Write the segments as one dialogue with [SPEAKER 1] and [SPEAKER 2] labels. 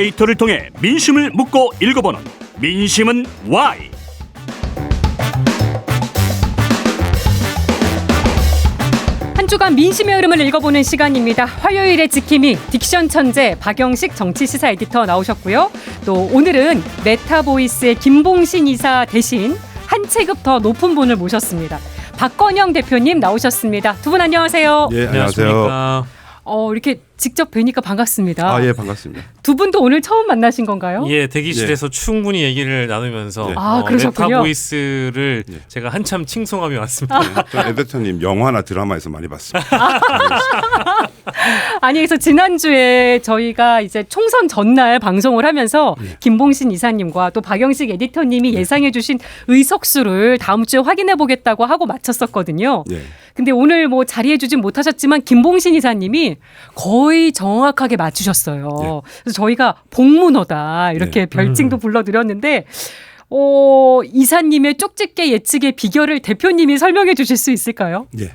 [SPEAKER 1] 데이터를 통해 민심을 묻고 읽어보는 민심은 Y.
[SPEAKER 2] 한 주간 민심의 흐름을 읽어보는 시간입니다. 화요일의 지킴이 딕션 천재 박영식 정치시사 에디터 나오셨고요. 또 오늘은 메타보이스의 김봉신 이사 대신 한 체급 더 높은 분을 모셨습니다. 박건영 대표님 나오셨습니다. 두 분 안녕하세요.
[SPEAKER 3] 예, 안녕하세요.
[SPEAKER 2] 이렇게 직접 뵈니까 반갑습니다.
[SPEAKER 3] 예, 반갑습니다.
[SPEAKER 2] 두 분도 오늘 처음 만나신 건가요?
[SPEAKER 4] 예, 대기실에서 충분히 얘기를 나누면서
[SPEAKER 2] 그러셨군요.
[SPEAKER 4] 메타보이스를 제가 한참 칭송하며 왔습니다.
[SPEAKER 3] 저 에디터님 영화나 드라마에서 많이 봤습니다.
[SPEAKER 2] 아니 그래서 지난주에 저희가 이제 총선 전날 방송을 하면서 김봉신 이사님과 또 박영식 에디터님이 예상해 주신 의석수를 다음 주에 확인해 보겠다고 하고 마쳤었거든요. 근데 오늘 뭐 자리해 주진 못하셨지만 김봉신 이사님이 거의 정확하게 맞추셨어요. 그래서 저희가 복문어다 이렇게 별칭도 불러드렸는데 이사님의 쪽집게 예측의 비결을 대표님이 설명해 주실 수 있을까요?
[SPEAKER 3] 예.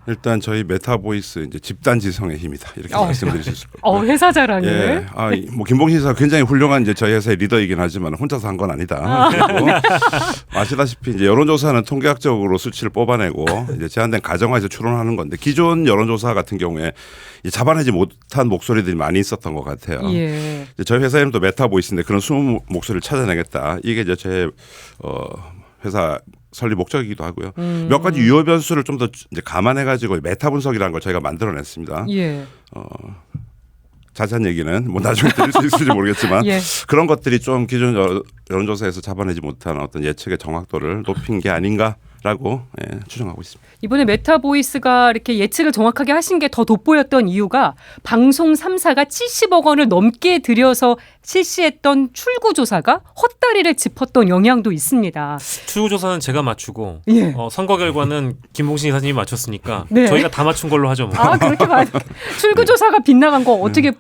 [SPEAKER 3] 일단 저희 메타보이스 이제 집단지성의 힘이다 이렇게 말씀드릴 수 있을 거예요.
[SPEAKER 2] 회사 자랑을.
[SPEAKER 3] 예. 뭐 김봉신 이사 굉장히 훌륭한 이제 저희 회사의 리더이긴 하지만 혼자서 한 건 아니다. 그리고 아시다시피 이제 여론조사는 통계학적으로 수치를 뽑아내고 이제 제한된 가정하에서 추론하는 건데 기존 여론조사 같은 경우에 잡아내지 못한 목소리들이 많이 있었던 것 같아요.
[SPEAKER 2] 예.
[SPEAKER 3] 이제 저희 회사 이름도 메타보이스인데 그런 숨은 목소리를 찾아내겠다. 이게 이제 제 회사 설립 목적이기도 하고요. 몇 가지 유효 변수를 좀 더 감안해 가지고 메타 분석이라는 걸 저희가 만들어냈습니다.
[SPEAKER 2] 예.
[SPEAKER 3] 자세한 얘기는 뭐 나중에 드릴 수 있을지 모르겠지만 그런 것들이 좀 기존 여론조사에서 잡아내지 못한 어떤 예측의 정확도를 높인 게 아닌가라고 추정하고 있습니다.
[SPEAKER 2] 이번에 메타보이스가 이렇게 예측을 정확하게 하신 게 더 돋보였던 이유가 방송 3사가 70억 원을 넘게 들여서 실시했던 출구조사가 헛다리를 짚었던 영향도 있습니다.
[SPEAKER 4] 출구조사는 제가 맞추고 선거 결과는 김봉신 이사님이 맞췄으니까 저희가 다 맞춘 걸로 하죠. 뭐.
[SPEAKER 2] 그렇게 출구조사가 빗나간 거 어떻게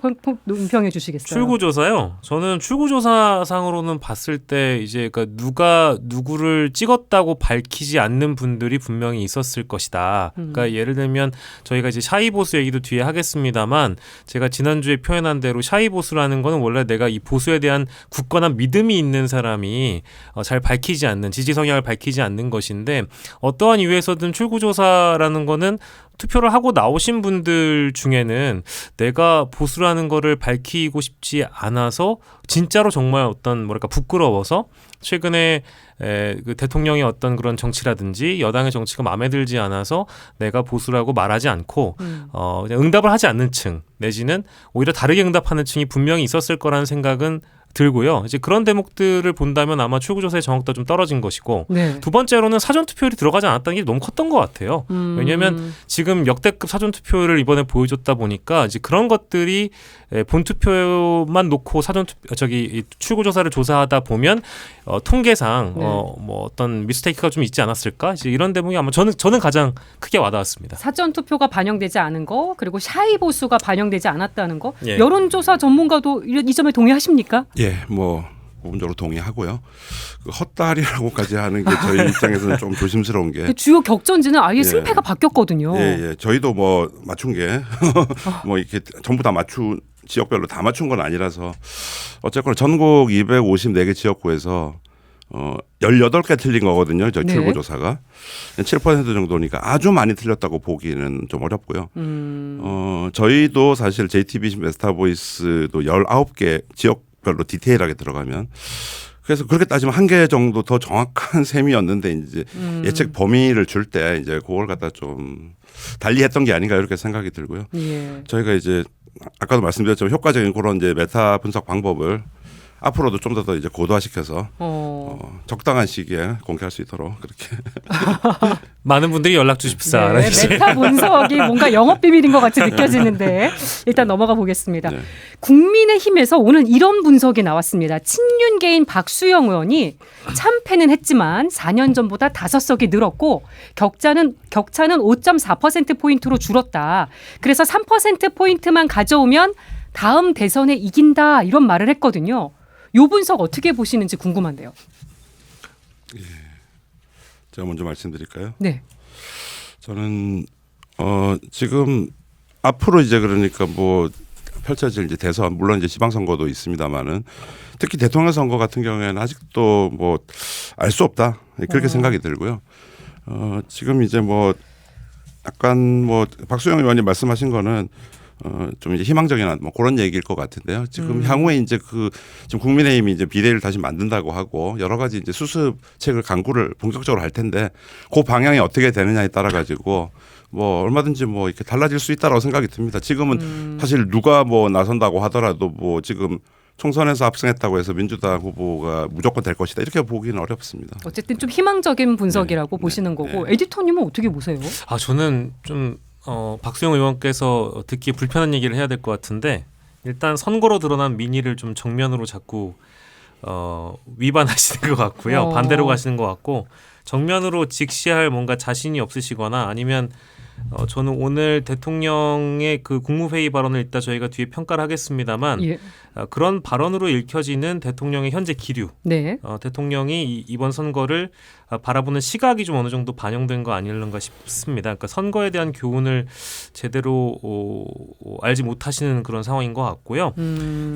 [SPEAKER 2] 논평해 주시겠어요?
[SPEAKER 4] 출구조사요? 저는 출구조사상으로는 봤을 때 이제 그러니까 누가 누구를 찍었다고 밝히지 않는 분들이 분명히 있었을 것이다. 그러니까 예를 들면 저희가 이제 샤이보수 얘기도 뒤에 하겠습니다만 제가 지난주에 표현한 대로 샤이보수라는 거는 원래 내가 이 보수에 대한 굳건한 믿음이 있는 사람이 잘 밝히지 않는 지지 성향을 밝히지 않는 것인데 어떠한 이유에서든 출구조사라는 거는 투표를 하고 나오신 분들 중에는 내가 보수라는 거를 밝히고 싶지 않아서 진짜로 정말 어떤 부끄러워서 최근에 그 대통령의 어떤 그런 정치라든지 여당의 정치가 마음에 들지 않아서 내가 보수라고 말하지 않고 그냥 응답을 하지 않는 층 내지는 오히려 다르게 응답하는 층이 분명히 있었을 거라는 생각은 들고요. 이제 그런 대목들을 본다면 아마 출구조사의 정확도가 좀 떨어진 것이고 두 번째로는 사전투표율이 들어가지 않았다는 게 너무 컸던 것 같아요. 왜냐하면 지금 역대급 사전투표율을 이번에 보여줬다 보니까 이제 그런 것들이 본투표만 놓고 출구조사를 조사하다 보면 통계상 뭐 어떤 미스테이크가 좀 있지 않았을까? 이제 이런 대목이 아마 저는 가장 크게 와닿았습니다.
[SPEAKER 2] 사전투표가 반영되지 않은 거 그리고 샤이보수가 반영되지 않았다는 거 여론조사 전문가도 이 점에 동의하십니까?
[SPEAKER 3] 뭐 부분적으로 동의하고요. 그 헛다리라고까지 하는 게 저희 입장에서는 좀 조심스러운 게
[SPEAKER 2] 주요 격전지는 아예 승패가 바뀌었거든요.
[SPEAKER 3] 저희도 뭐 맞춘 게 뭐 이렇게 전부 다 맞춘 지역별로 다 맞춘 건 아니라서 어쨌거나 전국 254개 지역구에서 18개 틀린 거거든요. 저 출구조사가 7% 정도니까 아주 많이 틀렸다고 보기는 좀 어렵고요. 저희도 사실 JTBC 메타보이스도 19개 지역별로 디테일하게 들어가면 그래서 그렇게 따지면 한 개 정도 더 정확한 셈이었는데 이제 예측 범위를 줄 때 이제 그걸 갖다 좀 달리했던 게 아닌가 이렇게 생각이 들고요. 저희가 이제 아까도 말씀드렸지만 효과적인 그런 이제 메타 분석 방법을 앞으로도 좀 더 이제 고도화시켜서 적당한 시기에 공개할 수 있도록 그렇게
[SPEAKER 4] 많은 분들이 연락 주십사.
[SPEAKER 2] 메타 분석이 뭔가 영업 비밀인 것 같이 느껴지는데 일단 넘어가 보겠습니다. 국민의힘에서 오늘 이런 분석이 나왔습니다. 친윤계인 박수영 의원이 참패는 했지만 4년 전보다 5석이 늘었고 격차는 5.4%포인트로 줄었다. 그래서 3%포인트만 가져오면 다음 대선에 이긴다 이런 말을 했거든요. 요 분석 어떻게 보시는지 궁금한데요.
[SPEAKER 3] 제가 먼저 말씀드릴까요?
[SPEAKER 2] 네.
[SPEAKER 3] 저는 지금 앞으로 이제 그러니까 뭐 펼쳐질 이제 대선 물론 이제 지방선거도 있습니다만은 특히 대통령 선거 같은 경우에는 아직도 뭐 알 수 없다 그렇게 생각이 들고요. 지금 이제 뭐 약간 뭐 박수영 의원님 말씀하신 거는 좀 이제 희망적인 뭐 그런 얘기일 것 같은데요. 지금 향후에 이제 지금 국민의힘이 이제 비대위를 다시 만든다고 하고 여러 가지 이제 수습책을 강구를 본격적으로 할 텐데 그 방향이 어떻게 되느냐에 따라 가지고 뭐 얼마든지 뭐 이렇게 달라질 수 있다라고 생각이 듭니다. 지금은 사실 누가 뭐 나선다고 하더라도 뭐 지금 총선에서 압승했다고 해서 민주당 후보가 무조건 될 것이다 이렇게 보기는 어렵습니다.
[SPEAKER 2] 어쨌든 좀 희망적인 분석이라고 보시는 거고 에디터님은 어떻게 보세요?
[SPEAKER 4] 저는 좀 박수영 의원께서 듣기 불편한 얘기를 해야 될 것 같은데 일단 선거로 드러난 민의를 좀 정면으로 자꾸 위반하시는 것 같고요. 반대로 가시는 것 같고 정면으로 직시할 뭔가 자신이 없으시거나 아니면 저는 오늘 대통령의 그 국무회의 발언을 이따 저희가 뒤에 평가를 하겠습니다만
[SPEAKER 2] 예.
[SPEAKER 4] 그런 발언으로 읽혀지는 대통령의 현재 기류,
[SPEAKER 2] 네.
[SPEAKER 4] 대통령이 이번 선거를 바라보는 시각이 좀 어느 정도 반영된 거 아닐런가 싶습니다. 그러니까 선거에 대한 교훈을 제대로 알지 못하시는 그런 상황인 것 같고요.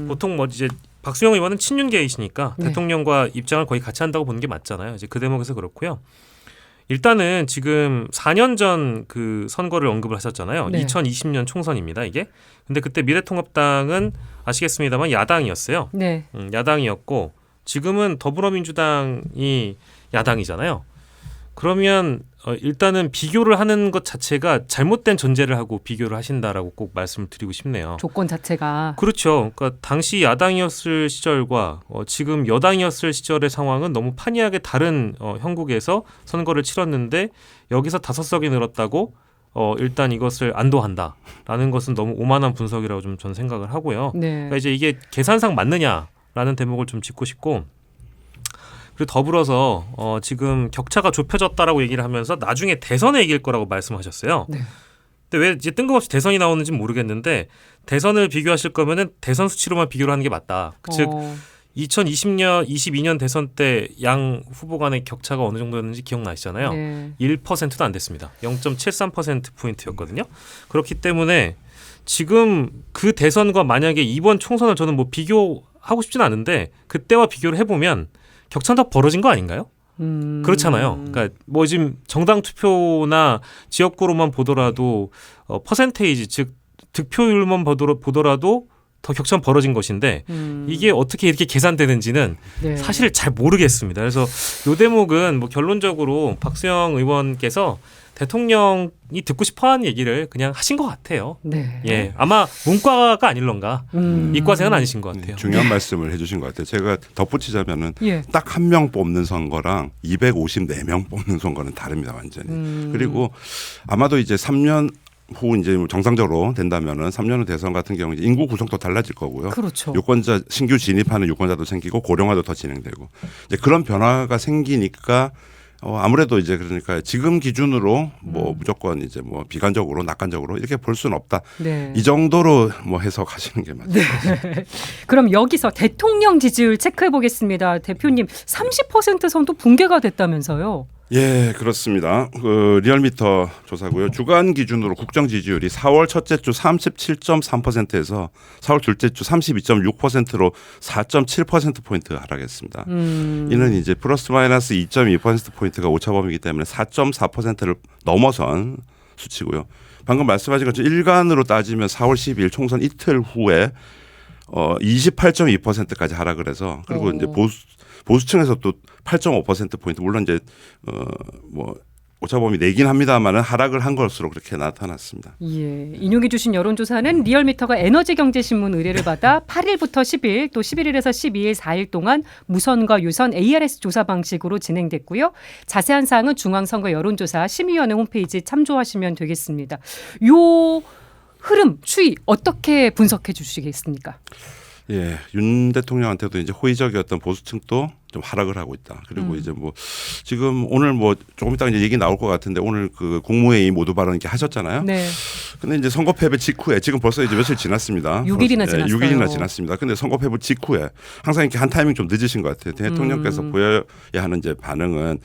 [SPEAKER 4] 보통 뭐 이제 박수영 의원은 친윤계이시니까
[SPEAKER 2] 네.
[SPEAKER 4] 대통령과 입장을 거의 같이 한다고 보는 게 맞잖아요. 이제 그 대목에서 그렇고요. 일단은 지금 4년 전 그 선거를 언급을 하셨잖아요.
[SPEAKER 2] 네.
[SPEAKER 4] 2020년 총선입니다. 이게. 근데 그때 미래통합당은 아시겠습니다만 야당이었어요.
[SPEAKER 2] 네.
[SPEAKER 4] 야당이었고 지금은 더불어민주당이 야당이잖아요. 그러면 일단은 비교를 하는 것 자체가 잘못된 전제를 하고 비교를 하신다라고 꼭 말씀을 드리고 싶네요.
[SPEAKER 2] 조건 자체가.
[SPEAKER 4] 그렇죠. 그러니까 당시 야당이었을 시절과 지금 여당이었을 시절의 상황은 너무 판이하게 다른 형국에서 선거를 치렀는데 여기서 5석이 늘었다고 일단 이것을 안도한다라는 것은 너무 오만한 분석이라고 좀 저는 생각을 하고요.
[SPEAKER 2] 네.
[SPEAKER 4] 그러니까 이제 이게 계산상 맞느냐라는 대목을 좀 짚고 싶고 그리고 더불어서 지금 격차가 좁혀졌다라고 얘기를 하면서 나중에 대선에 이길 거라고 말씀하셨어요.
[SPEAKER 2] 네.
[SPEAKER 4] 근데 왜 이제 뜬금없이 대선이 나오는지 모르겠는데 대선을 비교하실 거면은 대선 수치로만 비교를 하는 게 맞다. 즉 2020년, 22년 대선 때 양 후보 간의 격차가 어느 정도였는지 기억나시잖아요.
[SPEAKER 2] 네.
[SPEAKER 4] 1%도 안 됐습니다. 0.73%포인트였거든요. 그렇기 때문에 지금 그 대선과 만약에 이번 총선을 저는 뭐 비교하고 싶진 않은데 그때와 비교를 해보면 격차는 더 벌어진 거 아닌가요? 그렇잖아요. 그러니까 뭐 지금 정당 투표나 지역구로만 보더라도 퍼센테이지 즉 득표율만 보더라도 더 격차는 벌어진 것인데 이게 어떻게 이렇게 계산되는지는
[SPEAKER 2] 네.
[SPEAKER 4] 사실 잘 모르겠습니다. 그래서 이 대목은 뭐 결론적으로 박수영 의원께서 대통령이 듣고 싶어하는 얘기를 그냥 하신 것 같아요.
[SPEAKER 2] 네.
[SPEAKER 4] 예, 아마 문과가 아닐런가. 이과생은 아니신 것 같아요.
[SPEAKER 3] 중요한 말씀을 해주신 것 같아요. 제가 덧붙이자면은
[SPEAKER 2] 예.
[SPEAKER 3] 딱 한 명 뽑는 선거랑 254명 뽑는 선거는 다릅니다, 완전히. 그리고 아마도 이제 3년 후 이제 정상적으로 된다면은 3년 후 대선 같은 경우 이제 인구 구성도 달라질 거고요.
[SPEAKER 2] 그렇죠.
[SPEAKER 3] 유권자 신규 진입하는 유권자도 생기고 고령화도 더 진행되고 이제 그런 변화가 생기니까 아무래도 이제 그러니까 지금 기준으로 뭐 무조건 이제 뭐 비관적으로 낙관적으로 이렇게 볼 수는 없다.
[SPEAKER 2] 네.
[SPEAKER 3] 이 정도로 뭐 해석하시는 게 맞죠.
[SPEAKER 2] 네. 그럼 여기서 대통령 지지율 체크해 보겠습니다. 대표님 30% 선도 붕괴가 됐다면서요?
[SPEAKER 3] 예, 그렇습니다. 그 리얼미터 조사고요. 주간 기준으로 국정 지지율이 4월 첫째 주 37.3%에서 4월 둘째 주 32.6%로 4.7% 포인트 하락했습니다. 이는 이제 플러스 마이너스 2.2% 포인트가 오차범위이기 때문에 4.4%를 넘어선 수치고요. 방금 말씀하신 것처럼 일간으로 따지면 4월 12일 총선 이틀 후에 28.2%까지 하락을 해서 그리고 이제 보수층에서 또 8.5% 포인트 물론 이제 뭐 오차범위 내긴 합니다만은 하락을 한 것으로 그렇게 나타났습니다.
[SPEAKER 2] 예, 인용해 주신 여론조사는 리얼미터가 에너지경제신문 의뢰를 받아 8일부터 10일 또 11일에서 12일 4일 동안 무선과 유선 ARS 조사 방식으로 진행됐고요. 자세한 사항은 중앙선거 여론조사 심의위원회 홈페이지 참조하시면 되겠습니다. 요 흐름, 추이 어떻게 분석해 주시겠습니까?
[SPEAKER 3] 예, 윤 대통령한테도 이제 호의적이었던 보수층도 좀 하락을 하고 있다. 그리고 이제 뭐 지금 오늘 뭐 조금 이따 이제 얘기 나올 것 같은데 오늘 그 국무회의 모두 발언 이렇게 하셨잖아요.
[SPEAKER 2] 네.
[SPEAKER 3] 근데 이제 선거 패배 직후에 지금 벌써 이제 며칠 지났습니다.
[SPEAKER 2] 6일이나 지났어요.
[SPEAKER 3] 6일이나 지났습니다. 근데 선거 패배 직후에 항상 이렇게 한 타이밍 좀 늦으신 것 같아요. 대통령께서 보여야 하는 이제 반응은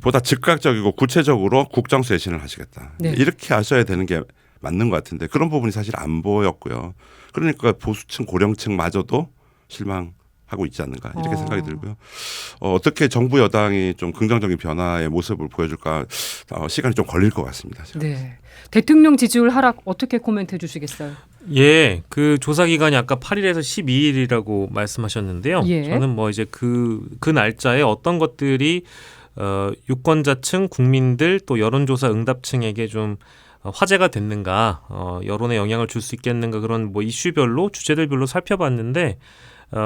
[SPEAKER 3] 보다 즉각적이고 구체적으로 국정 쇄신을 하시겠다.
[SPEAKER 2] 네.
[SPEAKER 3] 이렇게 하셔야 되는 게 맞는 것 같은데 그런 부분이 사실 안 보였고요. 그러니까 보수층 고령층마저도 실망하고 있지 않는가 이렇게 생각이 들고요. 어떻게 정부 여당이 좀 긍정적인 변화의 모습을 보여줄까 시간이 좀 걸릴 것 같습니다.
[SPEAKER 2] 네. 대통령 지지율 하락 어떻게 코멘트해 주시겠어요?
[SPEAKER 4] 예, 그 조사 기간이 아까 8일에서 12일이라고 말씀하셨는데요.
[SPEAKER 2] 예.
[SPEAKER 4] 저는 뭐 이제 그 날짜에 어떤 것들이 유권자층, 국민들 또 여론조사 응답층에게 좀 화제가 됐는가, 여론에 영향을 줄 수 있겠는가 그런 뭐 이슈별로 주제들별로 살펴봤는데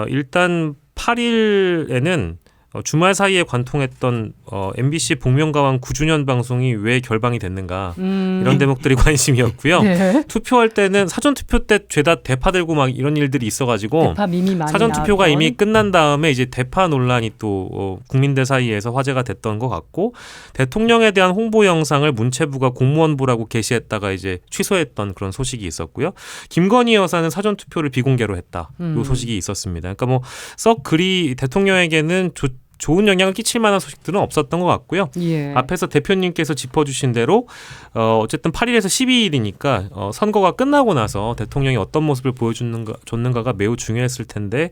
[SPEAKER 4] 일단 8일에는 주말 사이에 관통했던 MBC 복면가왕 9주년 방송이 왜 결방이 됐는가 이런 대목들이 관심이었고요.
[SPEAKER 2] 네.
[SPEAKER 4] 투표할 때는 사전 투표 때 죄다 대파 들고 막 이런 일들이 있어가지고
[SPEAKER 2] 대파 밈이 많이
[SPEAKER 4] 사전 투표가
[SPEAKER 2] 나왔던.
[SPEAKER 4] 이미 끝난 다음에 이제 대파 논란이 또 국민들 사이에서 화제가 됐던 것 같고 대통령에 대한 홍보 영상을 문체부가 공무원부라고 게시했다가 이제 취소했던 그런 소식이 있었고요. 김건희 여사는 사전 투표를 비공개로 했다. 이 소식이 있었습니다. 그러니까 뭐 썩 그리 대통령에게는 좋은 영향을 끼칠 만한 소식들은 없었던 것 같고요.
[SPEAKER 2] 예.
[SPEAKER 4] 앞에서 대표님께서 짚어주신 대로 어쨌든 8일에서 12일이니까 선거가 끝나고 나서 대통령이 어떤 모습을 보여줬는가가 매우 중요했을 텐데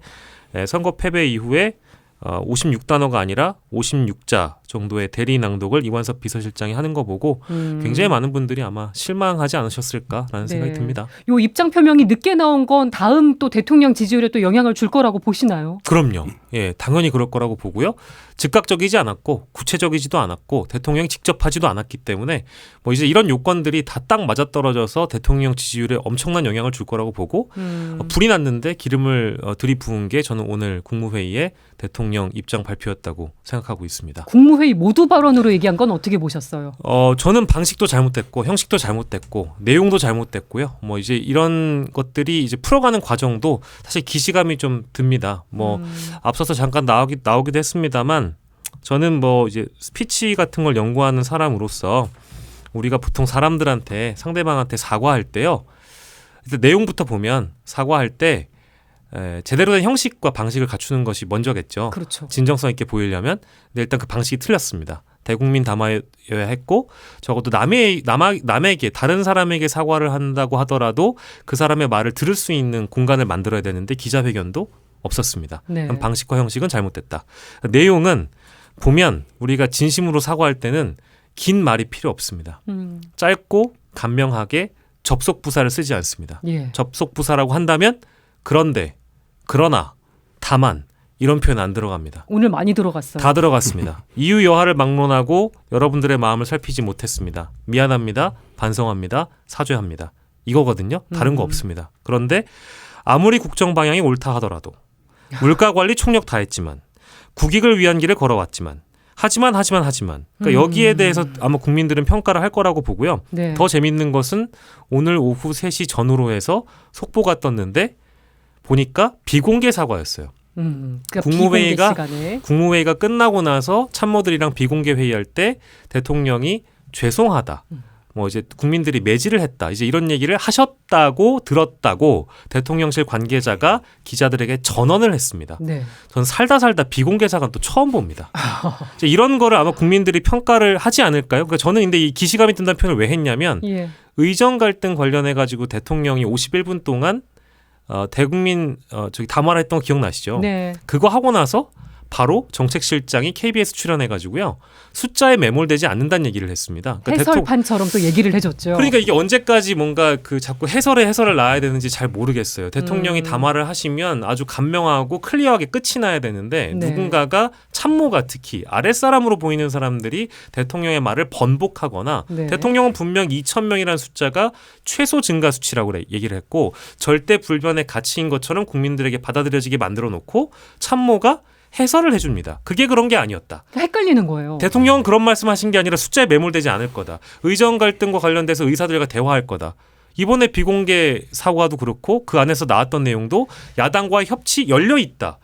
[SPEAKER 4] 선거 패배 이후에 56단어가 아니라 56자 정도의 대리 낭독을 이완섭 비서실장이 하는 거 보고 굉장히 많은 분들이 아마 실망하지 않으셨을까라는 생각이 듭니다.
[SPEAKER 2] 요 입장 표명이 늦게 나온 건 다음 또 대통령 지지율에 또 영향을 줄 거라고 보시나요?
[SPEAKER 4] 그럼요. 예, 당연히 그럴 거라고 보고요. 즉각적이지 않았고 구체적이지도 않았고 대통령이 직접 하지도 않았기 때문에 뭐 이제 이런 요건들이 다 딱 맞아떨어져서 대통령 지지율에 엄청난 영향을 줄 거라고 보고 불이 났는데 기름을 들이부은 게 저는 오늘 국무회의에 대통령 입장 발표였다고 생각하고 있습니다.
[SPEAKER 2] 국무회의 모두 발언으로 얘기한 건 어떻게 보셨어요?
[SPEAKER 4] 저는 방식도 잘못됐고 형식도 잘못됐고 내용도 잘못됐고요. 뭐 이제 이런 것들이 이제 풀어가는 과정도 사실 기시감이 좀 듭니다. 뭐 앞서서 잠깐 나오기도 했습니다만 저는 뭐 이제 스피치 같은 걸 연구하는 사람으로서 우리가 보통 사람들한테 상대방한테 사과할 때요. 일단 내용부터 보면 사과할 때 제대로 된 형식과 방식을 갖추는 것이 먼저겠죠.
[SPEAKER 2] 그렇죠.
[SPEAKER 4] 진정성 있게 보이려면. 근데 일단 그 방식이 틀렸습니다. 대국민 담아야 했고 적어도 남에게 다른 사람에게 사과를 한다고 하더라도 그 사람의 말을 들을 수 있는 공간을 만들어야 되는데 기자회견도 없었습니다.
[SPEAKER 2] 네.
[SPEAKER 4] 그럼 방식과 형식은 잘못됐다. 내용은 보면 우리가 진심으로 사과할 때는 긴 말이 필요 없습니다. 짧고 간명하게 접속부사를 쓰지 않습니다.
[SPEAKER 2] 예.
[SPEAKER 4] 접속부사라고 한다면 그런데, 그러나, 다만 이런 표현 안 들어갑니다.
[SPEAKER 2] 오늘 많이 들어갔어요.
[SPEAKER 4] 다 들어갔습니다. 이유 여하를 막론하고 여러분들의 마음을 살피지 못했습니다. 미안합니다. 반성합니다. 사죄합니다. 이거거든요. 다른 거 없습니다. 그런데 아무리 국정 방향이 옳다 하더라도 물가 관리 총력 다했지만 국익을 위한 길을 걸어왔지만 하지만 그러니까 여기에 대해서 아마 국민들은 평가를 할 거라고 보고요.
[SPEAKER 2] 네.
[SPEAKER 4] 더 재밌는 것은 오늘 오후 3시 전후로 해서 속보가 떴는데 보니까 비공개 사과였어요.
[SPEAKER 2] 그러니까
[SPEAKER 4] 국무회의가 끝나고 나서 참모들이랑 비공개 회의할 때 대통령이 죄송하다. 뭐 이제 국민들이 매질을 했다. 이제 이런 얘기를 하셨다고 들었다고 대통령실 관계자가 기자들에게 전언을 했습니다.
[SPEAKER 2] 네.
[SPEAKER 4] 전 살다 비공개 사과는 또 처음 봅니다. 이제 이런 거를 아마 국민들이 평가를 하지 않을까요? 그러니까 저는 근데 이 기시감이 든다는 표현을 왜 했냐면
[SPEAKER 2] 예.
[SPEAKER 4] 의정 갈등 관련해 가지고 대통령이 51분 동안 대국민 담화를 했던 거 기억나시죠?
[SPEAKER 2] 네.
[SPEAKER 4] 그거 하고 나서 바로 정책실장이 KBS 출연해가지고요. 숫자에 매몰되지 않는다는 얘기를 했습니다. 그러니까
[SPEAKER 2] 해설판처럼 또 얘기를 해줬죠.
[SPEAKER 4] 그러니까 이게 언제까지 뭔가 그 자꾸 해설을 놔야 되는지 잘 모르겠어요. 대통령이 담화를 하시면 아주 간명하고 클리어하게 끝이 나야 되는데
[SPEAKER 2] 네.
[SPEAKER 4] 누군가가 참모가 특히 아랫사람으로 보이는 사람들이 대통령의 말을 번복하거나
[SPEAKER 2] 네.
[SPEAKER 4] 대통령은 분명 2,000명이라는 숫자가 최소 증가 수치라고 얘기를 했고 절대 불변의 가치인 것처럼 국민들에게 받아들여지게 만들어 놓고 참모가 해설을 해줍니다. 그게 그런 게 아니었다.
[SPEAKER 2] 헷갈리는 거예요.
[SPEAKER 4] 대통령은 그런 말씀하신 게 아니라 숫자에 매몰되지 않을 거다. 의정 갈등과 관련돼서 의사들과 대화할 거다. 이번에 비공개 사과도 그렇고 그 안에서 나왔던 내용도 야당과의 협치 열려 있다.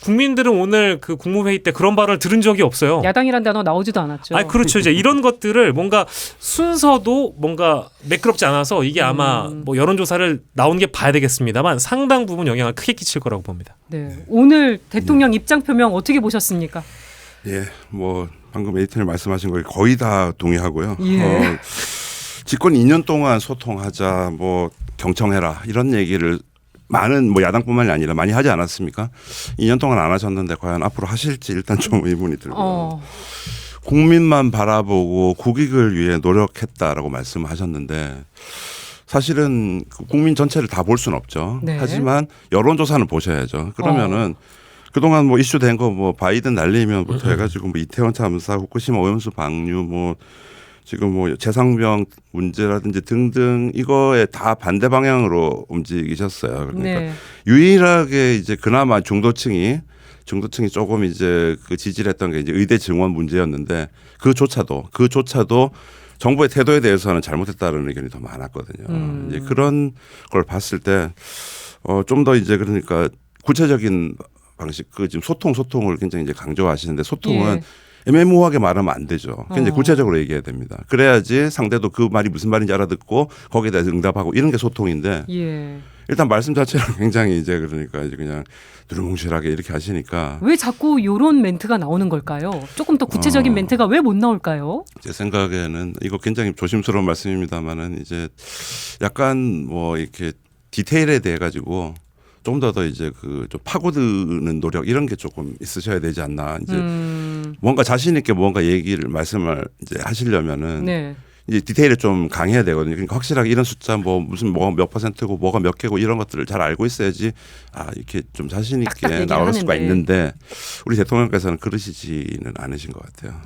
[SPEAKER 4] 국민들은 오늘 그 국무회의 때 그런 발언을 들은 적이 없어요.
[SPEAKER 2] 야당이란 단어 나오지도 않았죠.
[SPEAKER 4] 아니 그렇죠. 이제 이런 것들을 뭔가 순서도 뭔가 매끄럽지 않아서 이게 아마 뭐 여론조사를 나온 게 봐야 되겠습니다만 상당 부분 영향을 크게 끼칠 거라고 봅니다.
[SPEAKER 2] 네. 오늘 대통령 입장 표명 어떻게 보셨습니까?
[SPEAKER 3] 예, 뭐 방금 에이튼이 말씀하신 거 거의 다 동의하고요.
[SPEAKER 2] 예.
[SPEAKER 3] 집권 2년 동안 소통하자, 뭐 경청해라 이런 얘기를 많은 뭐 야당뿐만이 아니라 많이 하지 않았습니까? 2년 동안 안 하셨는데 과연 앞으로 하실지 일단 좀 의문이 들고요. 국민만 바라보고 국익을 위해 노력했다라고 말씀하셨는데 사실은 국민 전체를 다 볼 수는 없죠.
[SPEAKER 2] 네.
[SPEAKER 3] 하지만 여론조사는 보셔야죠. 그러면은 그동안 뭐 이슈된 거 뭐 바이든 날리면부터 해가지고 뭐 이태원 참사, 후쿠시마 오염수 방류, 뭐 지금 뭐 재상병 문제라든지 등등 이거에 다 반대 방향으로 움직이셨어요. 그러니까
[SPEAKER 2] 네.
[SPEAKER 3] 유일하게 이제 그나마 중도층이 조금 이제 그 지지를 했던 게 이제 의대 증원 문제였는데 그조차도 정부의 태도에 대해서는 잘못했다는 의견이 더 많았거든요. 이제 그런 걸 봤을 때 좀 더 이제 그러니까 구체적인 방식 그 지금 소통을 굉장히 이제 강조하시는데 소통은
[SPEAKER 2] 예.
[SPEAKER 3] 애매모호하게 말하면 안 되죠. 굉장히 구체적으로 얘기해야 됩니다. 그래야지 상대도 그 말이 무슨 말인지 알아듣고 거기에 대해서 응답하고 이런 게 소통인데
[SPEAKER 2] 예.
[SPEAKER 3] 일단 말씀 자체는 굉장히 이제 그러니까 이제 그냥 두루뭉실하게 이렇게 하시니까
[SPEAKER 2] 왜 자꾸 이런 멘트가 나오는 걸까요? 조금 더 구체적인 멘트가 왜 못 나올까요?
[SPEAKER 3] 제 생각에는 이거 굉장히 조심스러운 말씀입니다만은 이제 약간 뭐 이렇게 디테일에 대해 가지고 좀 더 이제 그 좀 파고드는 노력 이런 게 조금 있으셔야 되지 않나. 이제 뭔가 자신 있게 뭔가 말씀을 이제 하시려면은
[SPEAKER 2] 네.
[SPEAKER 3] 이제 디테일을 좀 강해야 되거든요. 그러니까 확실하게 이런 숫자 뭐 무슨 뭐가 몇 %고 뭐가 몇 개고 이런 것들을 잘 알고 있어야지 이렇게 좀 자신
[SPEAKER 2] 딱딱
[SPEAKER 3] 있게
[SPEAKER 2] 얘기를
[SPEAKER 3] 나올 수가
[SPEAKER 2] 하는데.
[SPEAKER 3] 있는데 우리 대통령께서는 그러시지는 않으신 것 같아요.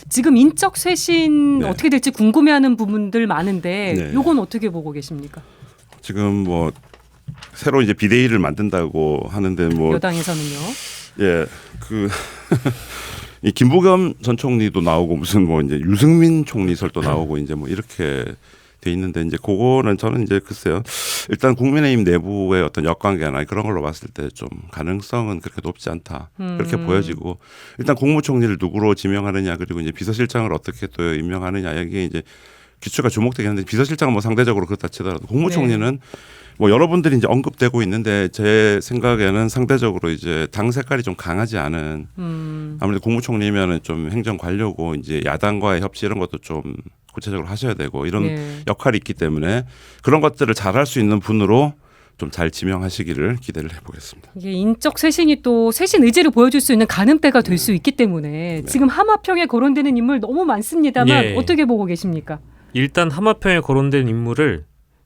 [SPEAKER 2] 지금 인적 쇄신
[SPEAKER 3] 네.
[SPEAKER 2] 어떻게 될지 궁금해하는 부분들 많은데
[SPEAKER 3] 네.
[SPEAKER 2] 요건 어떻게 보고 계십니까?
[SPEAKER 3] 지금 뭐 새로 이제 비대위를 만든다고 하는데 뭐
[SPEAKER 2] 여당에서는요.
[SPEAKER 3] 예, 이 김부겸 전 총리도 나오고 무슨 뭐 이제 유승민 총리설도 나오고 이제 뭐 이렇게 돼 있는데 이제 그거는 저는 이제 글쎄요. 일단 국민의힘 내부의 어떤 역관계나 그런 걸로 봤을 때 좀 가능성은 그렇게 높지 않다. 그렇게 보여지고 일단 국무총리를 누구로 지명하느냐 그리고 이제 비서실장을 어떻게 또 임명하느냐 여기에 이제 기초가 주목되긴 하는데 비서실장은 뭐 상대적으로 그렇다 치더라도 국무총리는 뭐 여러분들이 이제 언급되고 있는데 제 생각에는 상대적으로 이제 당 색깔이 좀 강하지 않은 아무래도 국무총리면은 좀 행정관료고 이제 야당과의 협치 이런 것도 좀 구체적으로 하셔야 되고 이런
[SPEAKER 2] 네.
[SPEAKER 3] 역할이 있기 때문에 그런 것들을 잘할 수 있는 분으로 좀 잘 지명하시기를 기대를 해보겠습니다.
[SPEAKER 2] 이게 인적 쇄신이 또 쇄신 의지를 보여줄 수 있는 가늠대가 될 수 있기 때문에 지금 하마평에 거론되는 인물 너무 많습니다만
[SPEAKER 4] 예.
[SPEAKER 2] 어떻게 보고 계십니까?
[SPEAKER 4] 일단 하마평에 거론된 인물을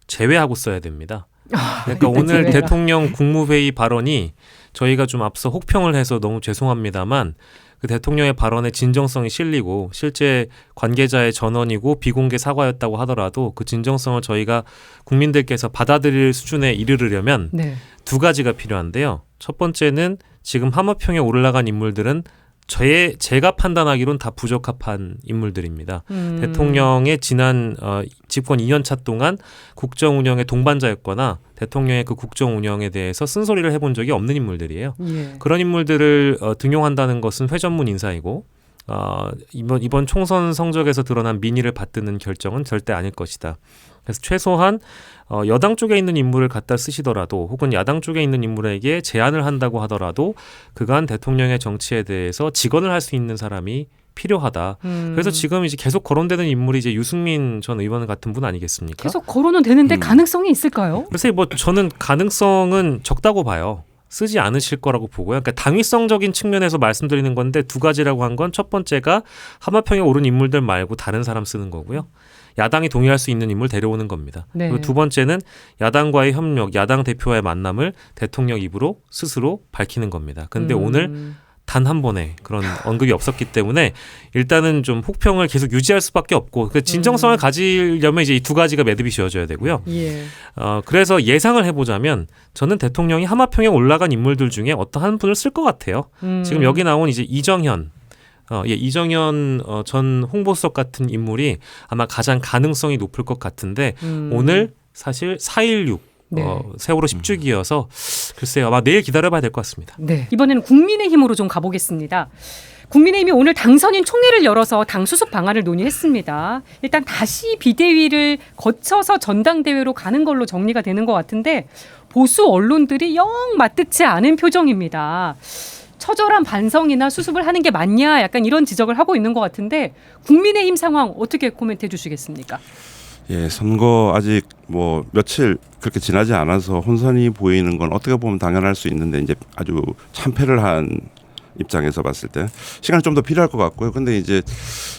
[SPEAKER 4] 제외하고 써야 됩니다. 그러니까
[SPEAKER 2] 일단
[SPEAKER 4] 오늘
[SPEAKER 2] 제외가.
[SPEAKER 4] 대통령 국무회의 발언이 저희가 좀 앞서 혹평을 해서 너무 죄송합니다만 그 대통령의 발언에 진정성이 실리고 실제 관계자의 전언이고 비공개 사과였다고 하더라도 그 진정성을 저희가 국민들께서 받아들일 수준에 이르려면
[SPEAKER 2] 네.
[SPEAKER 4] 두 가지가 필요한데요. 첫 번째는 지금 하마평에 올라간 인물들은 제가 판단하기로는 다 부적합한 인물들입니다. 대통령의 지난 집권 2년 차 동안 국정 운영의 동반자였거나 대통령의 그 국정 운영에 대해서 쓴소리를 해본 적이 없는 인물들이에요.
[SPEAKER 2] 예.
[SPEAKER 4] 그런 인물들을 등용한다는 것은 회전문 인사이고 이번 총선 성적에서 드러난 민의를 받드는 결정은 절대 아닐 것이다. 그래서 최소한 여당 쪽에 있는 인물을 갖다 쓰시더라도 혹은 야당 쪽에 있는 인물에게 제안을 한다고 하더라도 그간 대통령의 정치에 대해서 직언을 할 수 있는 사람이 필요하다. 그래서 지금 이제 계속 거론되는 인물이 이제 유승민 전 의원 같은 분 아니겠습니까?
[SPEAKER 2] 계속 거론은 되는데 가능성이 있을까요?
[SPEAKER 4] 글쎄 뭐 저는 가능성은 적다고 봐요. 쓰지 않으실 거라고 보고요. 그러니까 당위성적인 측면에서 말씀드리는 건데 두 가지라고 한 건 첫 번째가 하마평에 오른 인물들 말고 다른 사람 쓰는 거고요. 야당이 동의할 수 있는 인물 데려오는 겁니다.
[SPEAKER 2] 네.
[SPEAKER 4] 그리고 두 번째는 야당과의 협력, 야당 대표와의 만남을 대통령 입으로 스스로 밝히는 겁니다. 근데 오늘 단 한 번의 그런 언급이 없었기 때문에 일단은 좀 혹평을 계속 유지할 수밖에 없고 그 진정성을 가지려면 이제 이 두 가지가 매듭이 지어져야 되고요.
[SPEAKER 2] 예.
[SPEAKER 4] 그래서 예상을 해보자면 저는 대통령이 하마평에 올라간 인물들 중에 어떤 한 분을 쓸 것 같아요. 지금 여기 나온 이제 이정현 전 홍보수석 같은 인물이 아마 가장 가능성이 높을 것 같은데 오늘 사실 4.16
[SPEAKER 2] 네.
[SPEAKER 4] 세월호 10주기여서 글쎄요 아마 내일 기다려봐야 될 것 같습니다.
[SPEAKER 2] 네. 이번에는 국민의힘으로 좀 가보겠습니다. 국민의힘이 오늘 당선인 총회를 열어서 당 수습 방안을 논의했습니다. 일단 다시 비대위를 거쳐서 전당대회로 가는 걸로 정리가 되는 것 같은데 보수 언론들이 영 맞득치 않은 표정입니다. 처절한 반성이나 수습을 하는 게 맞냐 약간 이런 지적을 하고 있는 것 같은데 국민의힘 상황 어떻게 코멘트해 주시겠습니까?
[SPEAKER 3] 예, 선거 아직 뭐 며칠 그렇게 지나지 않아서 혼선이 보이는 건 어떻게 보면 당연할 수 있는데 이제 아주 참패를 한 입장에서 봤을 때 시간이 좀 더 필요할 것 같고요. 근데 이제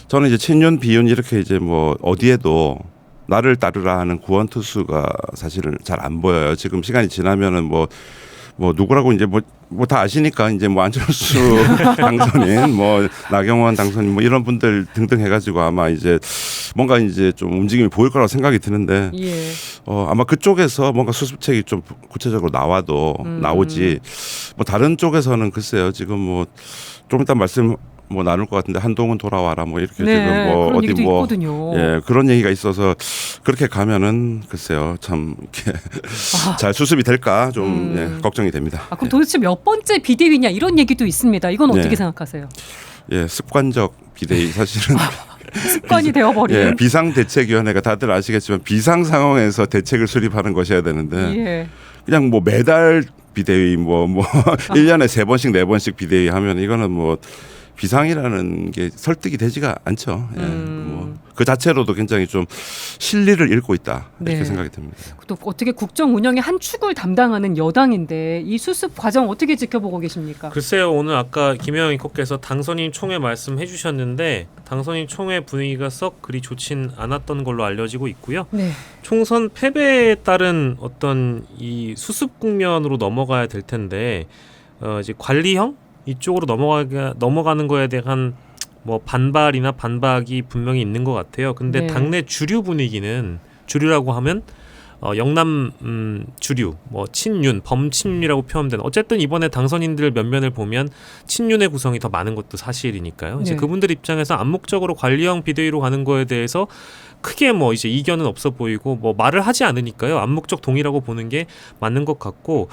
[SPEAKER 3] 저는 이제 친윤 비윤 이렇게 이제 뭐 어디에도 나를 따르라 하는 구원 투수가 사실은 잘 안 보여요. 지금 시간이 지나면은 뭐 누구라고 이제 뭐 다 아시니까 이제 뭐 안철수 당선인 뭐 나경원 당선인 뭐 이런 분들 등등 해가지고 아마 이제 뭔가 이제 좀 움직임이 보일 거라고 생각이 드는데
[SPEAKER 2] 예.
[SPEAKER 3] 아마 그쪽에서 뭔가 수습책이 좀 구체적으로 나오지 뭐 다른 쪽에서는 글쎄요 지금 뭐 좀 이따 말씀 뭐 나눌 것 같은데 한동훈 돌아와라 뭐 이렇게
[SPEAKER 2] 네,
[SPEAKER 3] 지금 뭐
[SPEAKER 2] 그런
[SPEAKER 3] 어디
[SPEAKER 2] 얘기도
[SPEAKER 3] 뭐
[SPEAKER 2] 있거든요.
[SPEAKER 3] 예 그런 얘기가 있어서 그렇게 가면은 글쎄요 참 이렇게 잘 수습이 될까 좀 예, 걱정이 됩니다.
[SPEAKER 2] 그럼 도대체 몇 번째 비대위냐 이런 얘기도 있습니다. 이건 어떻게
[SPEAKER 3] 네.
[SPEAKER 2] 생각하세요?
[SPEAKER 3] 예 습관적 비대위 사실은
[SPEAKER 2] 습관이 되어버린.
[SPEAKER 3] 예, 비상대책위원회가 다들 아시겠지만 비상 상황에서 대책을 수립하는 것이어야 되는데
[SPEAKER 2] 예.
[SPEAKER 3] 그냥 뭐 매달 비대위 뭐 1년에 3번씩 4번씩 비대위 하면 이거는 뭐 비상이라는 게 설득이 되지가 않죠. 예, 그 자체로도 굉장히 좀 실리를 잃고 있다 이렇게
[SPEAKER 2] 네.
[SPEAKER 3] 생각이 듭니다.
[SPEAKER 2] 또 어떻게 국정 운영의 한 축을 담당하는 여당인데 이 수습 과정 어떻게 지켜보고 계십니까?
[SPEAKER 4] 글쎄요, 오늘 아까 김혜영 이코께서 당선인 총회 말씀해 주셨는데 당선인 총회 분위기가 썩 그리 좋진 않았던 걸로 알려지고 있고요.
[SPEAKER 2] 네.
[SPEAKER 4] 총선 패배에 따른 어떤 이 수습 국면으로 넘어가야 될 텐데 이제 관리형 이쪽으로 넘어가는 거에 대한 뭐 반발이나 반박이 분명히 있는 것 같아요. 근데
[SPEAKER 2] 네.
[SPEAKER 4] 당내 주류 분위기는 주류라고 하면 영남 주류, 뭐 친윤, 범친윤이라고 표현되는 어쨌든 이번에 당선인들 면면을 보면 친윤의 구성이 더 많은 것도 사실이니까요. 이제
[SPEAKER 2] 네.
[SPEAKER 4] 그분들 입장에서 암묵적으로 관리형 비대위로 가는 거에 대해서 크게 뭐 이제 이견은 없어 보이고 뭐 말을 하지 않으니까요. 암묵적 동의라고 보는 게 맞는 것 같고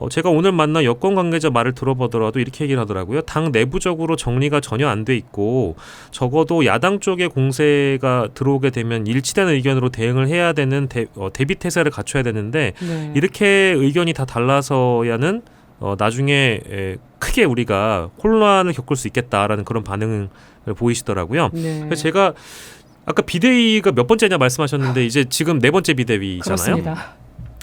[SPEAKER 4] 제가 오늘 만난 여권 관계자 말을 들어보더라도 이렇게 얘기를 하더라고요. 당 내부적으로 정리가 전혀 안 돼 있고 적어도 야당 쪽의 공세가 들어오게 되면 일치된 의견으로 대응을 해야 되는 대비 태세를 갖춰야 되는데
[SPEAKER 2] 네.
[SPEAKER 4] 이렇게 의견이 다 달라서야는 나중에 크게 우리가 혼란을 겪을 수 있겠다라는 그런 반응을 보이시더라고요.
[SPEAKER 2] 네.
[SPEAKER 4] 그래서 제가 아까 비대위가 몇 번째냐 말씀하셨는데 이제 지금 4번째 비대위잖아요.
[SPEAKER 2] 그렇습니다.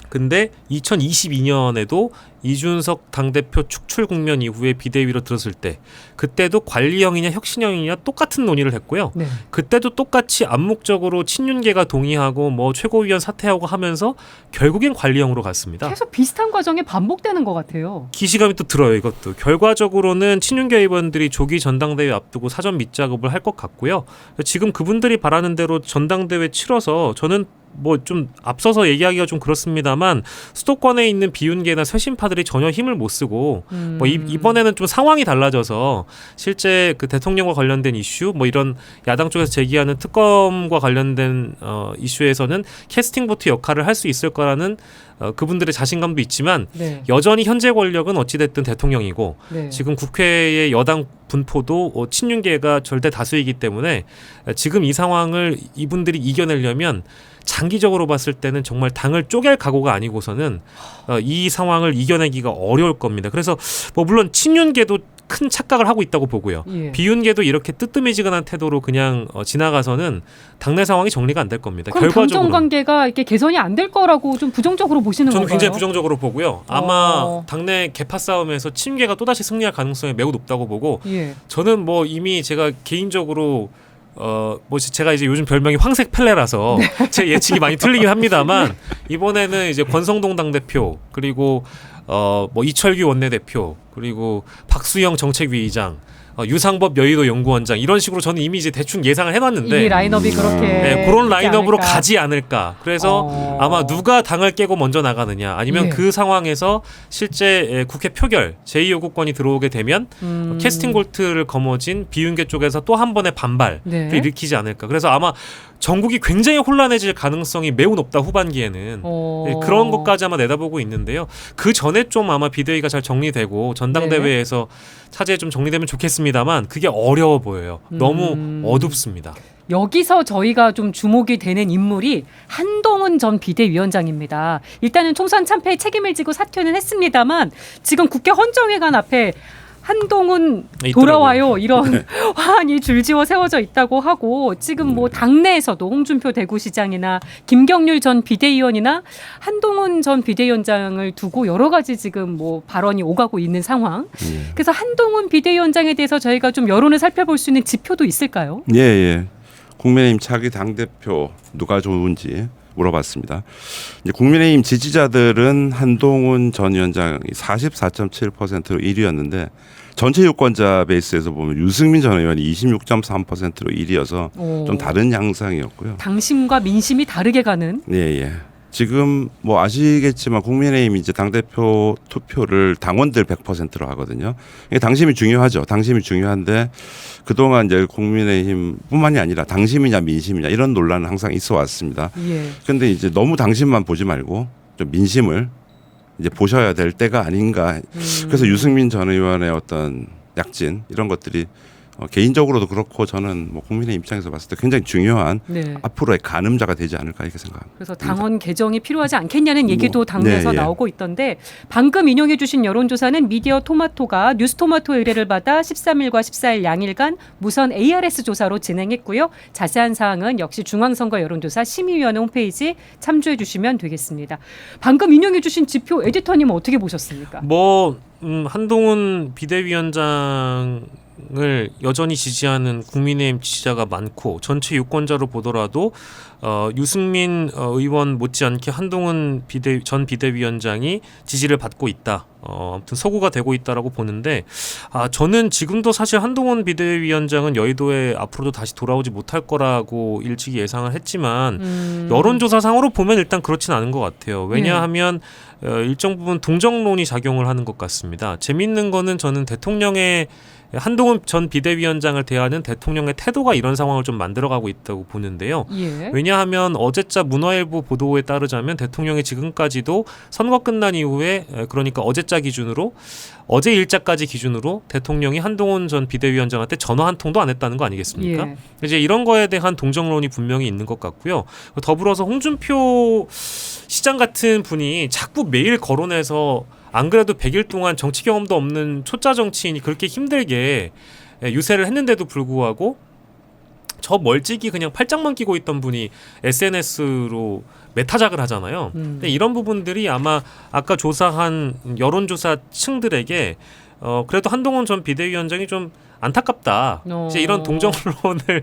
[SPEAKER 4] 근데 2022년에도 이준석 당대표 축출 국면 이후에 비대위로 들었을 때 그때도 관리형이냐 혁신형이냐 똑같은 논의를 했고요.
[SPEAKER 2] 네.
[SPEAKER 4] 그때도 똑같이 암묵적으로 친윤계가 동의하고 뭐 최고위원 사퇴하고 하면서 결국엔 관리형으로 갔습니다.
[SPEAKER 2] 계속 비슷한 과정이 반복되는 것 같아요.
[SPEAKER 4] 기시감이 또 들어요. 이것도 결과적으로는 친윤계 의원들이 조기 전당대회 앞두고 사전 밑작업을 할 것 같고요. 지금 그분들이 바라는 대로 전당대회 치러서 저는 뭐 좀 앞서서 얘기하기가 좀 그렇습니다만 수도권에 있는 비윤계나 쇄신파들이 전혀 힘을 못 쓰고 뭐 이번에는 좀 상황이 달라져서 실제 그 대통령과 관련된 이슈 뭐 이런 야당 쪽에서 제기하는 특검과 관련된 이슈에서는 캐스팅 보트 역할을 할 수 있을 거라는 그분들의 자신감도 있지만
[SPEAKER 2] 네.
[SPEAKER 4] 여전히 현재 권력은 어찌됐든 대통령이고
[SPEAKER 2] 네.
[SPEAKER 4] 지금 국회의 여당 분포도 친윤계가 절대 다수이기 때문에 지금 이 상황을 이분들이 이겨내려면 장기적으로 봤을 때는 정말 당을 쪼갤 각오가 아니고서는 이 상황을 이겨내기가 어려울 겁니다. 그래서 뭐 물론 친윤계도 큰 착각을 하고 있다고 보고요.
[SPEAKER 2] 예.
[SPEAKER 4] 비윤계도 이렇게 뜨뜨미지근한 태도로 그냥 지나가서는 당내 상황이 정리가 안 될 겁니다.
[SPEAKER 2] 그럼
[SPEAKER 4] 결과적으로
[SPEAKER 2] 당정 관계가 이렇게 개선이 안 될 거라고 좀 부정적으로 보시는
[SPEAKER 4] 저는
[SPEAKER 2] 건가요?
[SPEAKER 4] 굉장히 부정적으로 보고요. 아마 당내 개파 싸움에서 친윤계가 또다시 승리할 가능성이 매우 높다고 보고
[SPEAKER 2] 예.
[SPEAKER 4] 저는 뭐 이미 제가 개인적으로 뭐 제가 이제 요즘 별명이 황색 펠레라서 제 예측이 많이 틀리긴 합니다만 이번에는 이제 권성동 당대표 그리고 뭐 이철규 원내대표 그리고 박수영 정책위의장 유상법 여의도 연구원장 이런 식으로 저는 이미 이제 대충 예상을 해놨는데
[SPEAKER 2] 이 라인업이 그렇게
[SPEAKER 4] 네, 그런
[SPEAKER 2] 있지
[SPEAKER 4] 라인업으로
[SPEAKER 2] 않을까.
[SPEAKER 4] 가지 않을까. 그래서 아마 누가 당을 깨고 먼저 나가느냐 아니면
[SPEAKER 2] 예.
[SPEAKER 4] 그 상황에서 실제 국회 표결 제2요구권이 들어오게 되면 캐스팅 볼트를 거머쥔 비윤계 쪽에서 또 한 번의 반발을
[SPEAKER 2] 네.
[SPEAKER 4] 일으키지 않을까. 그래서 아마 전국이 굉장히 혼란해질 가능성이 매우 높다 후반기에는 네, 그런 것까지 아마 내다보고 있는데요. 그 전에 좀 아마 비대위가 잘 정리되고 전당대회에서 차제에 좀 정리되면 좋겠습니다만 그게 어려워 보여요. 너무 어둡습니다.
[SPEAKER 2] 여기서 저희가 좀 주목이 되는 인물이 한동훈 전 비대위원장입니다. 일단은 총선 참패에 책임을 지고 사퇴는 했습니다만 지금 국회 헌정회관 앞에 한동훈
[SPEAKER 4] 있더라고요.
[SPEAKER 2] 돌아와요 이런 화환이 줄지어 세워져 있다고 하고 지금 뭐 당내에서도 홍준표 대구시장이나 김경률 전 비대위원이나 한동훈 전 비대위원장을 두고 여러 가지 지금 뭐 발언이 오가고 있는 상황. 그래서 한동훈 비대위원장에 대해서 저희가 좀 여론을 살펴볼 수 있는 지표도 있을까요?
[SPEAKER 3] 예, 예. 국민의힘 차기 당대표 누가 좋은지 물어봤습니다. 이제 국민의힘 지지자들은 한동훈 전 위원장이 44.7%로 1위였는데 전체 유권자 베이스에서 보면 유승민 전 의원이 26.3%로 1위여서 좀 다른 양상이었고요.
[SPEAKER 2] 당심과 민심이 다르게 가는.
[SPEAKER 3] 예, 예. 지금 뭐 아시겠지만 국민의힘 이제 당대표 투표를 당원들 100%로 하거든요. 이게 당심이 중요하죠. 당심이 중요한데 그동안 이제 국민의힘뿐만이 아니라 당심이냐 민심이냐 이런 논란은 항상 있어 왔습니다.
[SPEAKER 2] 예.
[SPEAKER 3] 그런데 이제 너무 당심만 보지 말고 좀 민심을 이제 보셔야 될 때가 아닌가. 그래서 유승민 전 의원의 어떤 약진 이런 것들이 개인적으로도 그렇고 저는 뭐 국민의 입장에서 봤을 때 굉장히 중요한
[SPEAKER 2] 네.
[SPEAKER 3] 앞으로의 가늠자가 되지 않을까 이렇게 생각합니다.
[SPEAKER 2] 그래서 당원 개정이 필요하지 않겠냐는 얘기도 당내에서
[SPEAKER 3] 네, 예.
[SPEAKER 2] 나오고 있던데 방금 인용해 주신 여론조사는 미디어 토마토가 뉴스토마토 의뢰를 받아 13일과 14일 양일간 무선 ARS 조사로 진행했고요. 자세한 사항은 역시 중앙선거 여론조사 심의위원회 홈페이지 참조해 주시면 되겠습니다. 방금 인용해 주신 지표 에디터님은 어떻게 보셨습니까?
[SPEAKER 4] 뭐 한동훈 비대위원장을 여전히 지지하는 국민의힘 지지자가 많고 전체 유권자로 보더라도 유승민 의원 못지않게 한동훈 전 비대위원장이 지지를 받고 있다. 아무튼 서구가 되고 있다라고 보는데 저는 지금도 사실 한동훈 비대위원장은 여의도에 앞으로도 다시 돌아오지 못할 거라고 일찍이 예상을 했지만 여론조사상으로 보면 일단 그렇진 않은 것 같아요. 왜냐하면 일정 부분 동정론이 작용을 하는 것 같습니다. 재밌는 거는 저는 대통령의 한동훈 전 비대위원장을 대하는 대통령의 태도가 이런 상황을 좀 만들어가고 있다고 보는데요.
[SPEAKER 2] 예.
[SPEAKER 4] 왜냐하면 어제자 문화일보 보도에 따르자면 대통령이 지금까지도 선거 끝난 이후에 그러니까 어제자 기준으로 어제 일자까지 기준으로 대통령이 한동훈 전 비대위원장한테 전화 한 통도 안 했다는 거 아니겠습니까?
[SPEAKER 2] 예.
[SPEAKER 4] 이제 이런 거에 대한 동정론이 분명히 있는 것 같고요. 더불어서 홍준표 시장 같은 분이 자꾸 매일 거론해서 안 그래도 100일 동안 정치 경험도 없는 초짜 정치인이 그렇게 힘들게 유세를 했는데도 불구하고 저 멀찍이 그냥 팔짱만 끼고 있던 분이 SNS로 메타작을 하잖아요. 근데 이런 부분들이 아마 아까 조사한 여론조사 층들에게 그래도 한동훈 전 비대위원장이 좀 안타깝다. 이제 이런 동정론을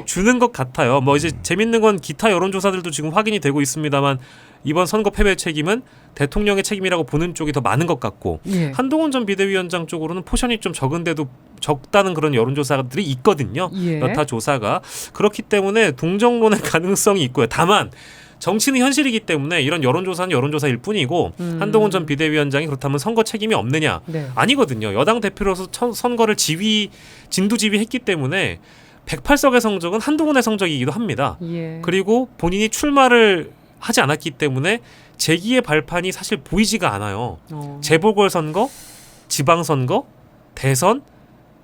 [SPEAKER 4] 주는 것 같아요. 뭐 이제 재밌는 건 기타 여론조사들도 지금 확인이 되고 있습니다만 이번 선거 패배 책임은 대통령의 책임이라고 보는 쪽이 더 많은 것 같고
[SPEAKER 2] 예.
[SPEAKER 4] 한동훈 전 비대위원장 쪽으로는 포션이 좀 적은데도 적다는 그런 여론조사들이 있거든요.
[SPEAKER 2] 예.
[SPEAKER 4] 여타 조사가 그렇기 때문에 동정론의 가능성이 있고요. 다만 정치는 현실이기 때문에 이런 여론조사는 여론조사일 뿐이고 한동훈 전 비대위원장이 그렇다면 선거 책임이 없느냐?
[SPEAKER 2] 네.
[SPEAKER 4] 아니거든요. 여당 대표로서 선거를 진두지휘했기 때문에 108석의 성적은 한동훈의 성적이기도 합니다.
[SPEAKER 2] 예.
[SPEAKER 4] 그리고 본인이 출마를 하지 않았기 때문에 재기의 발판이 사실 보이지가 않아요. 재보궐선거, 지방선거, 대선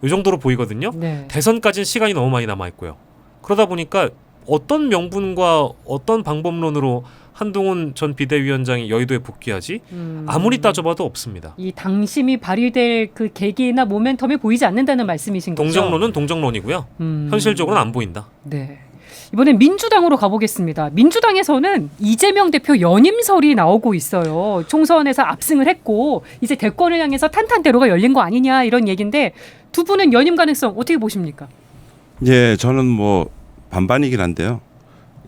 [SPEAKER 4] 이 정도로 보이거든요.
[SPEAKER 2] 네.
[SPEAKER 4] 대선까지는 시간이 너무 많이 남아있고요. 그러다 보니까 어떤 명분과 어떤 방법론으로 한동훈 전 비대위원장이 여의도에 복귀하지? 아무리 따져봐도 없습니다.
[SPEAKER 2] 이 당심이 발휘될 그 계기나 모멘텀이 보이지 않는다는 말씀이신 거죠?
[SPEAKER 4] 동정론은 동정론이고요. 현실적으로는 안 보인다.
[SPEAKER 2] 네. 이번엔 민주당으로 가보겠습니다. 민주당에서는 이재명 대표 연임설이 나오고 있어요. 총선에서 압승을 했고 이제 대권을 향해서 탄탄대로가 열린 거 아니냐 이런 얘기인데 두 분은 연임 가능성 어떻게 보십니까?
[SPEAKER 3] 예, 저는 뭐 반반이긴 한데요.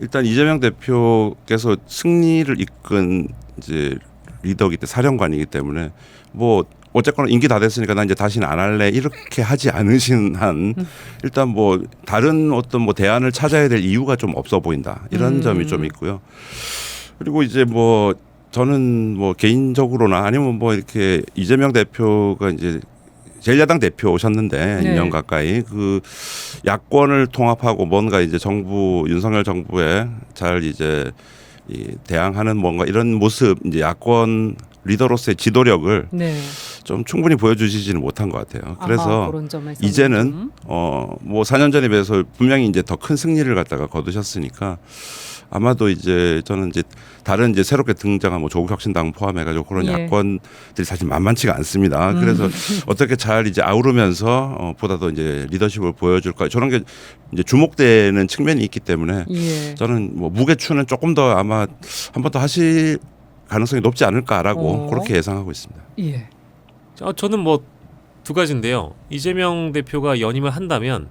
[SPEAKER 3] 일단 이재명 대표께서 승리를 이끈 이제 리더이기 때문에 사령관이기 때문에 뭐 어쨌거나 임기 다 됐으니까 나 이제 다시는 안 할래 이렇게 하지 않으신 한 일단 뭐 다른 어떤 뭐 대안을 찾아야 될 이유가 좀 없어 보인다 이런 점이 좀 있고요. 그리고 이제 뭐 저는 뭐 개인적으로나 아니면 뭐 이렇게 이재명 대표가 이제 제1야당 대표셨는데
[SPEAKER 2] 네.
[SPEAKER 3] 2년 가까이 그 야권을 통합하고 뭔가 이제 정부 윤석열 정부에 잘 이제 이 대항하는 뭔가 이런 모습 이제 야권 리더로서의 지도력을
[SPEAKER 2] 네.
[SPEAKER 3] 좀 충분히 보여주시지는 못한 것 같아요. 그래서
[SPEAKER 2] 아하, 그런 점에서는
[SPEAKER 3] 이제는 뭐 4년 전에 비해서 분명히 이제 더 큰 승리를 갖다가 거두셨으니까 아마도 이제 저는 이제 다른 이제 새롭게 등장한 뭐 조국혁신당 포함해가지고 그런
[SPEAKER 2] 예.
[SPEAKER 3] 야권들이 사실 만만치가 않습니다. 그래서 어떻게 잘 이제 아우르면서 보다 더 이제 리더십을 보여줄까 저런 게 이제 주목되는 측면이 있기 때문에
[SPEAKER 2] 예.
[SPEAKER 3] 저는 뭐 무게추는 조금 더 아마 한 번 더 하실 가능성이 높지 않을까라고 그렇게 예상하고 있습니다.
[SPEAKER 2] 예.
[SPEAKER 4] 저는 뭐 두 가지인데요. 이재명 대표가 연임을 한다면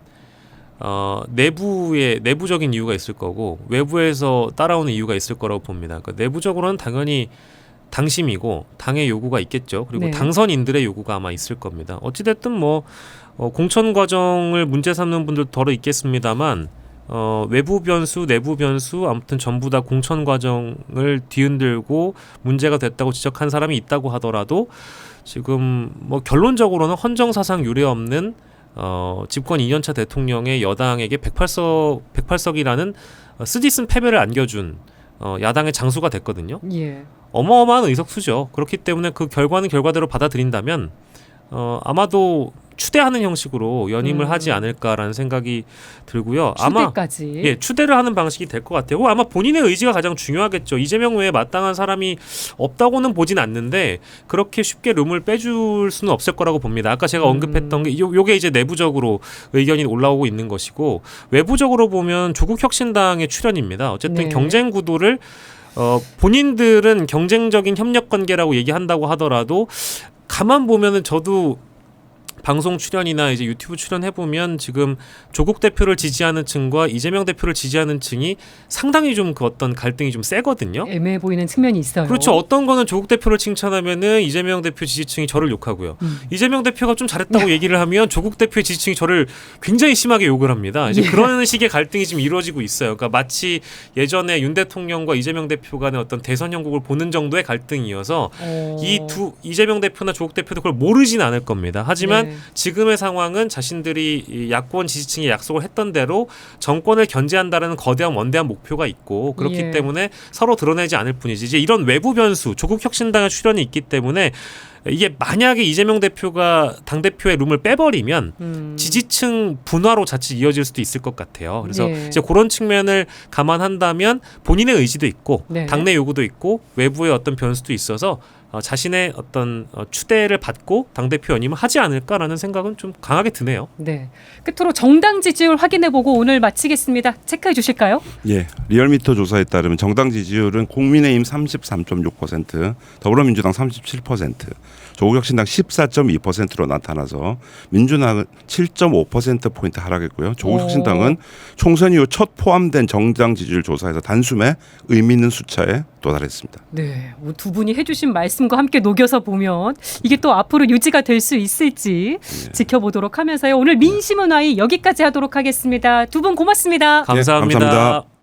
[SPEAKER 4] 내부적인 이유가 있을 거고 외부에서 따라오는 이유가 있을 거라고 봅니다. 그러니까 내부적으로는 당연히 당심이고 당의 요구가 있겠죠. 그리고
[SPEAKER 2] 네.
[SPEAKER 4] 당선인들의 요구가 아마 있을 겁니다. 어찌됐든 뭐 공천 과정을 문제 삼는 분들 덜어 있겠습니다만 외부 변수, 내부 변수 아무튼 전부 다 공천 과정을 뒤흔들고 문제가 됐다고 지적한 사람이 있다고 하더라도 지금 뭐 결론적으로는 헌정사상 유례 없는 집권 2년차 대통령의 여당에게 108석이라는 쓰디쓴 패배를 안겨준 야당의 장수가 됐거든요.
[SPEAKER 2] 예.
[SPEAKER 4] 어마어마한 의석수죠. 그렇기 때문에 그 결과는 결과대로 받아들인다면 아마도 추대하는 형식으로 연임을 하지 않을까라는 생각이 들고요.
[SPEAKER 2] 추대까지.
[SPEAKER 4] 아마 추대를 하는 방식이 될 것 같아요. 아마 본인의 의지가 가장 중요하겠죠. 이재명 외에 마땅한 사람이 없다고는 보진 않는데 그렇게 쉽게 룸을 빼줄 수는 없을 거라고 봅니다. 아까 제가 언급했던 게 요게 이제 내부적으로 의견이 올라오고 있는 것이고 외부적으로 보면 조국혁신당의 출연입니다. 어쨌든
[SPEAKER 2] 네.
[SPEAKER 4] 경쟁 구도를 본인들은 경쟁적인 협력 관계라고 얘기한다고 하더라도 가만 보면은 저도 방송 출연이나 이제 유튜브 출연해 보면 지금 조국 대표를 지지하는 층과 이재명 대표를 지지하는 층이 상당히 좀 그 어떤 갈등이 좀 세거든요.
[SPEAKER 2] 애매해 보이는 측면이 있어요.
[SPEAKER 4] 그렇죠. 어떤 거는 조국 대표를 칭찬하면은 이재명 대표 지지층이 저를 욕하고요. 이재명 대표가 좀 잘했다고 얘기를 하면 조국 대표의 지지층이 저를 굉장히 심하게 욕을 합니다. 이제 그런 식의 갈등이 지금 이루어지고 있어요. 그러니까 마치 예전에 윤 대통령과 이재명 대표 간의 어떤 대선 형국을 보는 정도의 갈등이어서 이재명 대표나 조국 대표도 그걸 모르진 않을 겁니다. 하지만
[SPEAKER 2] 네.
[SPEAKER 4] 지금의 상황은 자신들이 이 야권 지지층에 약속을 했던 대로 정권을 견제한다는 거대한 원대한 목표가 있고 그렇기
[SPEAKER 2] 예.
[SPEAKER 4] 때문에 서로 드러내지 않을 뿐이지 이제 이런 외부 변수 조국혁신당의 출연이 있기 때문에 이게 만약에 이재명 대표가 당대표의 룸을 빼버리면 지지층 분화로 자칫 이어질 수도 있을 것 같아요. 그래서
[SPEAKER 2] 예.
[SPEAKER 4] 이제 그런 측면을 감안한다면 본인의 의지도 있고
[SPEAKER 2] 네.
[SPEAKER 4] 당내 요구도 있고 외부의 어떤 변수도 있어서 자신의 어떤 추대를 받고 당대표 연임을 하지 않을까라는 생각은 좀 강하게 드네요.
[SPEAKER 2] 네. 끝으로 정당 지지율 확인해보고 오늘 마치겠습니다. 체크해 주실까요?
[SPEAKER 3] 예, 리얼미터 조사에 따르면 정당 지지율은 국민의힘 33.6%, 더불어민주당 37%, 조국혁신당 14.2%로 나타나서 민주당은 7.5%포인트 하락했고요. 조국혁신당은 총선 이후 첫 포함된 정당 지지율 조사에서 단숨에 의미 있는 숫자에 도달했습니다.
[SPEAKER 2] 네. 두 분이 해주신 말씀과 함께 녹여서 보면 이게 또 앞으로 유지가 될 수 있을지 지켜보도록 하면서요. 오늘 민심은화의 여기까지 하도록 하겠습니다. 두 분 고맙습니다.
[SPEAKER 4] 감사합니다.
[SPEAKER 3] 감사합니다.